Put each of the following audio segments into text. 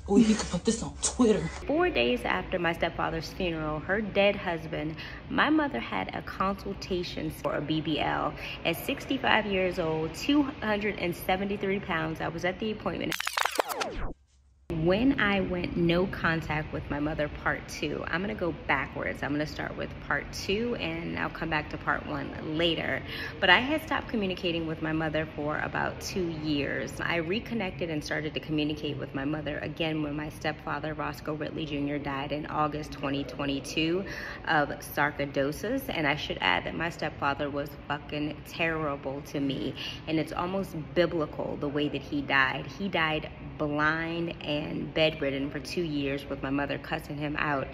Oh, you could put this on Twitter. 4 days after my stepfather's funeral, her dead husband, my mother had a consultation for a BBL. At 65 years old, 273 pounds, I was at the appointment. When I went no contact with my mother, part 2, I'm gonna go backwards. I'm gonna start with part 2 and I'll come back to part 1 later. But I had stopped communicating with my mother for about 2 years. I reconnected and started to communicate with my mother again when my stepfather, Roscoe Ridley Jr., died in August 2022 of sarcoidosis. And I should add that my stepfather was fucking terrible to me. And it's almost biblical the way that he died. He died blind and bedridden for 2 years with my mother cussing him out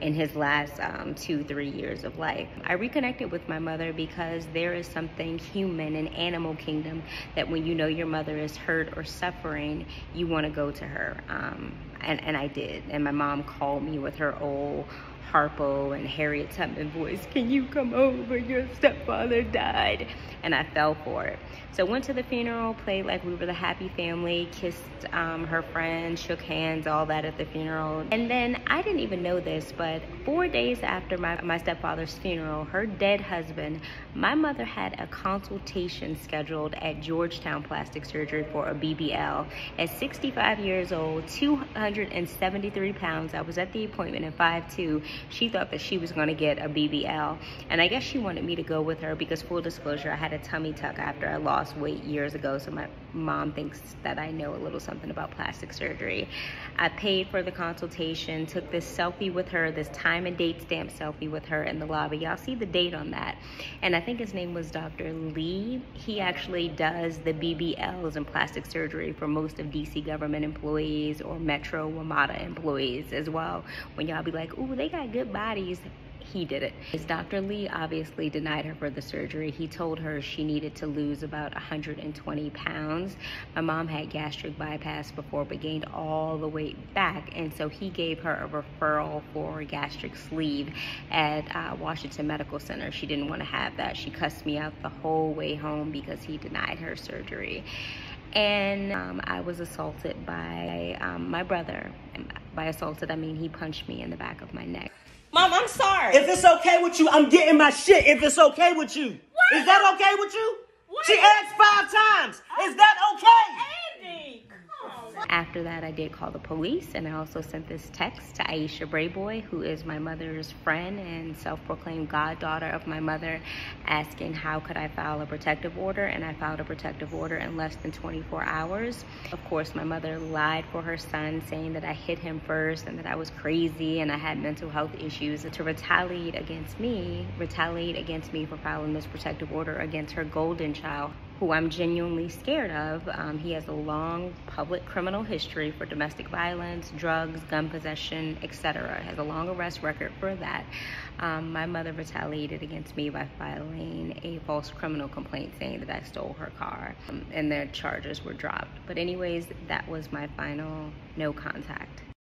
in his last 2-3 years of life. I reconnected with my mother because there is something human in animal kingdom that when you know your mother is hurt or suffering, you want to go to her. And I did. And my mom called me with her old Harpo and Harriet Tubman voice, "Can you come over? Your stepfather died." And I fell for it. So went to the funeral, played like we were the happy family, kissed her friends, shook hands, all that at the funeral. And then I didn't even know this, but 4 days after my stepfather's funeral, her dead husband, my mother had a consultation scheduled at Georgetown Plastic Surgery for a BBL. At 65 years old, 273 pounds, I was at the appointment at 5'2". She thought that she was gonna get a BBL. And I guess she wanted me to go with her because, full disclosure, I had a tummy tuck after I lost weight years ago, so my mom thinks that I know a little something about plastic surgery. I paid for the consultation, took this selfie with her, this time and date stamp selfie with her in the lobby. Y'all see the date on that. And I think his name was Dr. Lee. He actually does the BBLs and plastic surgery for most of DC government employees or Metro WMATA employees as well. When y'all be like, "Ooh, they got good bodies," he did it. Dr. Lee obviously denied her for the surgery. He told her she needed to lose about 120 pounds. My mom had gastric bypass before but gained all the weight back, and so he gave her a referral for a gastric sleeve at Washington Medical Center. She didn't want to have that. She cussed me out the whole way home because he denied her surgery. And I was assaulted by my brother. And by assaulted, I mean he punched me in the back of my neck. Mom, I'm sorry. If it's okay with you, I'm getting my shit. If it's okay with you. What? Is that okay with you? What? She asked 5 times. Is that okay? Andy, come on. After that, I did call the police, and I also sent this text to Aisha Brayboy, who is my mother's friend and self-proclaimed goddaughter of my mother, asking how could I file a protective order, and I filed a protective order in less than 24 hours. Of course, my mother lied for her son, saying that I hit him first and that I was crazy and I had mental health issues. To retaliate against me for filing this protective order against her golden child, who I'm genuinely scared of. He has a long public criminal history for domestic violence, drugs, gun possession, etc. Has a long arrest record for that. My mother retaliated against me by filing a false criminal complaint saying that I stole her car, and their charges were dropped. But anyways, that was my final no contact.